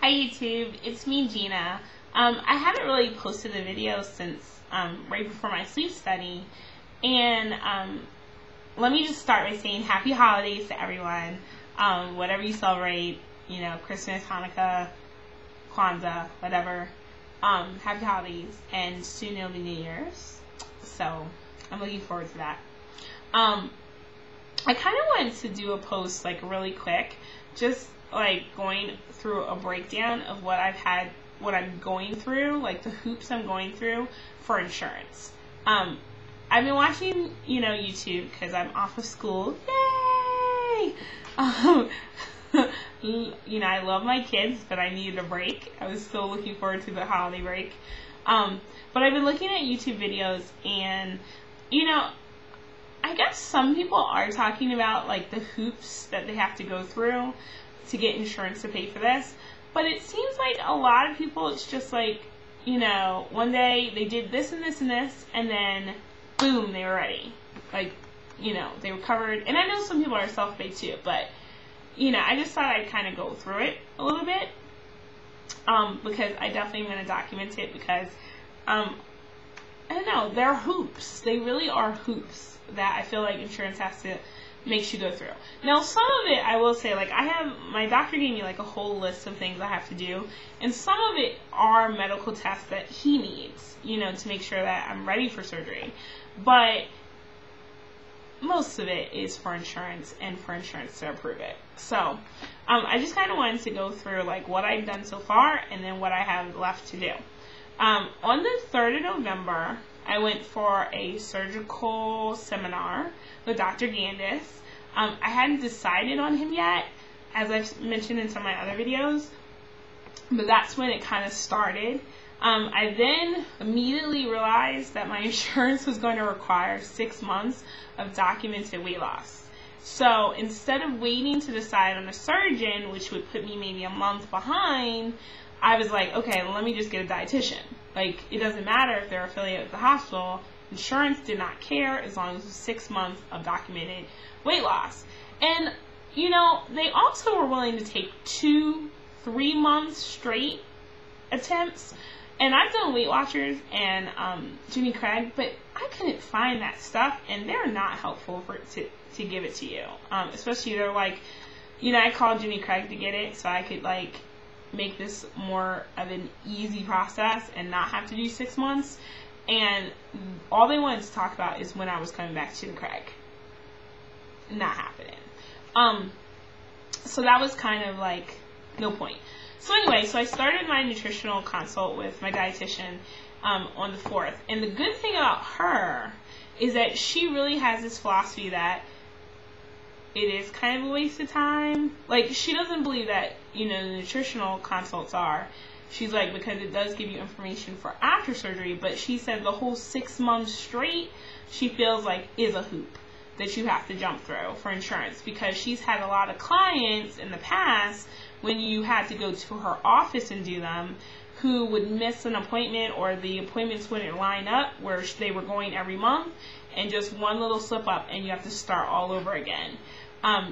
Hi YouTube, it's me Gina. I haven't really posted a video since right before my sleep study, and let me just start by saying happy holidays to everyone. Whatever you celebrate, you know, Christmas, Hanukkah, Kwanzaa, whatever. Happy holidays, and soon it'll be New Year's, so I'm looking forward to that. I kind of wanted to do a post like really quick, just like going through a breakdown of what I'm going through, like the hoops I'm going through for insurance. I've been watching, YouTube because I'm off of school. Yay! I love my kids, but I needed a break. I was still looking forward to the holiday break. But I've been looking at YouTube videos, and, I guess some people are talking about, like, the hoops that they have to go through to get insurance to pay for this. But it seems like a lot of people, it's just like, one day they did this and this and this, and then, boom, they were ready. Like, they were covered. And I know some people are self-paid too, but, I just thought I'd kind of go through it a little bit. Because I definitely am going to document it because, I don't know, they're hoops. They really are hoops that I feel like insurance has to make you go through. Now, some of it, I will say, like, my doctor gave me, like, a whole list of things I have to do, and some of it are medical tests that he needs, to make sure that I'm ready for surgery. But most of it is for insurance and for insurance to approve it. So, I just kind of wanted to go through, like, what I've done so far and then what I have left to do. On the 3rd of November, I went for a surgical seminar with Dr. Gandis. I hadn't decided on him yet, as I've mentioned in some of my other videos, but that's when it kind of started. I then immediately realized that my insurance was going to require 6 months of documented weight loss. So instead of waiting to decide on a surgeon, which would put me maybe a month behind, I was like, okay, let me just get a dietitian. Like, it doesn't matter if they're affiliated with the hospital. Insurance did not care as long as it was 6 months of documented weight loss. And, they also were willing to take 2-3 months straight attempts. And I've done Weight Watchers and Jenny Craig, but I couldn't find that stuff, and they're not helpful to give it to you. Especially they're like, I called Jenny Craig to get it so I could, like, make this more of an easy process and not have to do 6 months. And all they wanted to talk about is when I was coming back to the Craig. Not happening. So that was kind of like no point. So anyway, so I started my nutritional consult with my dietitian on the 4th. And the good thing about her is that she really has this philosophy that it is kind of a waste of time. Like, she doesn't believe that, the nutritional consults are. She's like, because it does give you information for after surgery, but she said the whole 6 months straight, she feels like is a hoop that you have to jump through for insurance, because she's had a lot of clients in the past when you had to go to her office and do them who would miss an appointment, or the appointments wouldn't line up where they were going every month, and just one little slip up and you have to start all over again.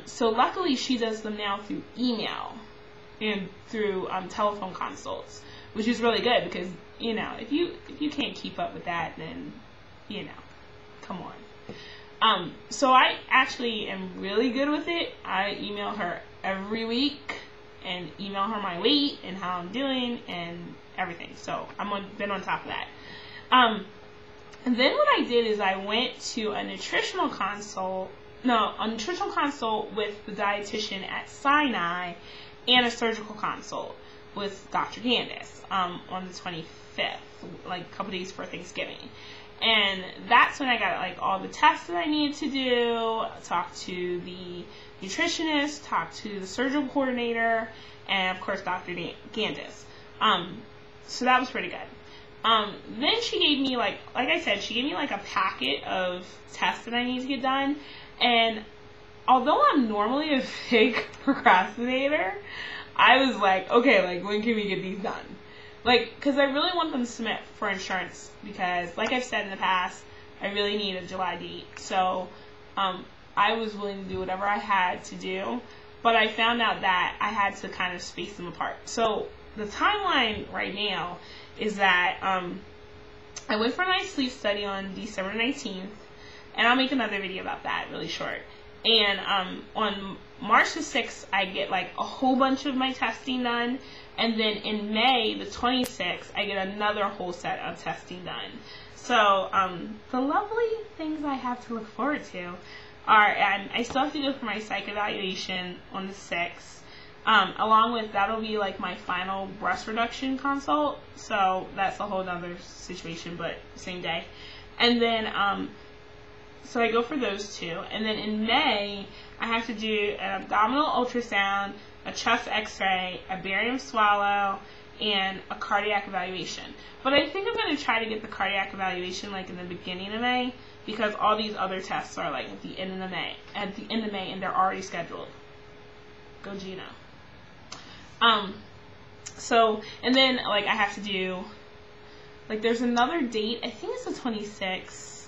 So luckily she does them now through email and through telephone consults, which is really good because, if you can't keep up with that, then, come on. So I actually am really good with it. I email her every week and email her my weight and how I'm doing and everything. So been on top of that. And then what I did is I went to a nutritional consult with the dietitian at Sinai, and a surgical consult with Dr. Gandis on the 25th, like a couple days before Thanksgiving. And that's when I got, like, all the tests that I needed to do, talk to the nutritionist, talk to the surgical coordinator, and, of course, Dr. Gandis. So that was pretty good. Then she gave me, like I said, she gave me, like, a packet of tests that I need to get done. And although I'm normally a big procrastinator, I was like, okay, like, when can we get these done? Like, because I really want them to submit for insurance because, like I've said in the past, I really need a July date. So, I was willing to do whatever I had to do. but I found out that I had to kind of space them apart. So the timeline right now is that I went for my sleep study on December 19th, and I'll make another video about that really short. And on March the 6th, I get like a whole bunch of my testing done. And then in May the 26th, I get another whole set of testing done. So the lovely things I have to look forward to are, and I still have to go for my psych evaluation on the 6th. Along with, that'll be like my final breast reduction consult. So that's a whole nother situation, but same day. And then, so I go for those two. And then in May, I have to do an abdominal ultrasound, a chest x-ray, a barium swallow, and a cardiac evaluation. But I think I'm going to try to get the cardiac evaluation like in the beginning of May, because all these other tests are like at the end of May, and they're already scheduled. Go Gino. So, and then like I have to do, like there's another date, I think it's the 26th.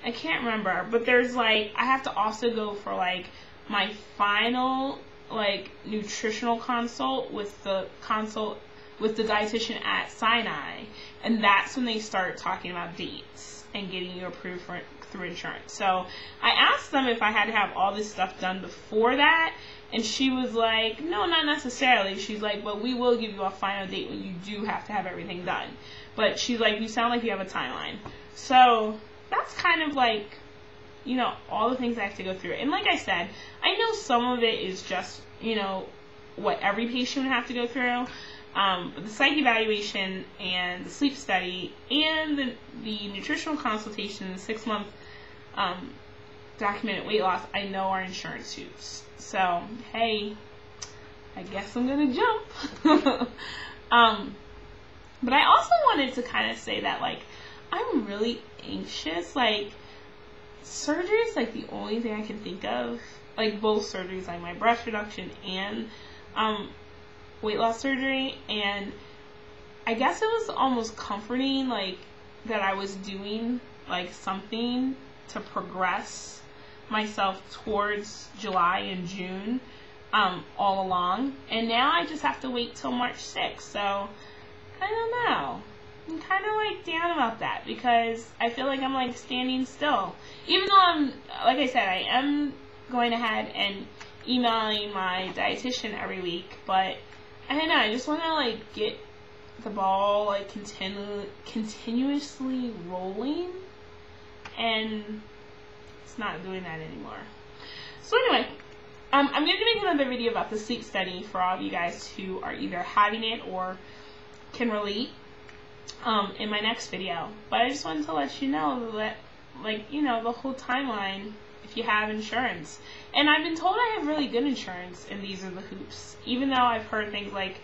I can't remember, but there's like, I have to also go for like my final like nutritional consult with the dietitian at Sinai, and that's when they start talking about dates and getting you approved for through insurance. So I asked them if I had to have all this stuff done before that, and she was like, no, not necessarily. She's like, but we will give you a final date when you do have to have everything done. But she's like, you sound like you have a timeline. So that's kind of like, you know, all the things I have to go through. And like I said, I know some of it is just, you know, what every patient would have to go through. But the psych evaluation and the sleep study and the nutritional consultation and the 6-month documented weight loss, I know are insurance hoops. So, hey, I guess I'm going to jump. But I also wanted to kind of say that, like, I'm really anxious. Like, surgery is, like, the only thing I can think of. Like, both surgeries, like my breast reduction and weight loss surgery. And I guess it was almost comforting, like, that I was doing, like, something to progress myself towards July and June all along. And now I just have to wait till March 6th. So, I don't know. I'm kind of like down about that because I feel like I'm like standing still. Even though I'm, like I said, I am going ahead and emailing my dietitian every week, but I don't know, I just want to like get the ball like continuously rolling, and it's not doing that anymore. So anyway, I'm going to make another video about the sleep study for all of you guys who are either having it or can relate in my next video. But I just wanted to let you know that, like, you know, the whole timeline if you have insurance. And I've been told I have really good insurance, and these are the hoops. Even though I've heard things like,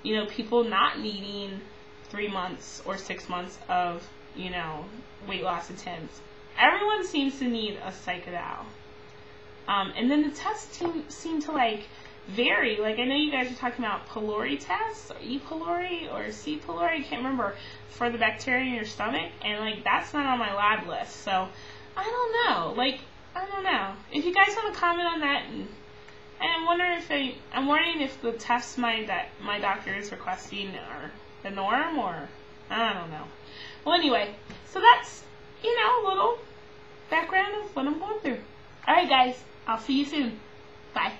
you know, people not needing 3 months or 6 months of, you know, weight loss attempts. Everyone seems to need a psych eval. And then the tests seem to like vary. Like, I know you guys are talking about pylori tests, or E. pylori, or C. pylori, I can't remember, for the bacteria in your stomach, and like that's not on my lab list. So I don't know. Like, I don't know. If you guys want to comment on that, and I'm wondering if the tests my doctor is requesting are the norm, or I don't know. Well, anyway, so that's, you know, a little background of what I'm going through. Alright guys, I'll see you soon. Bye.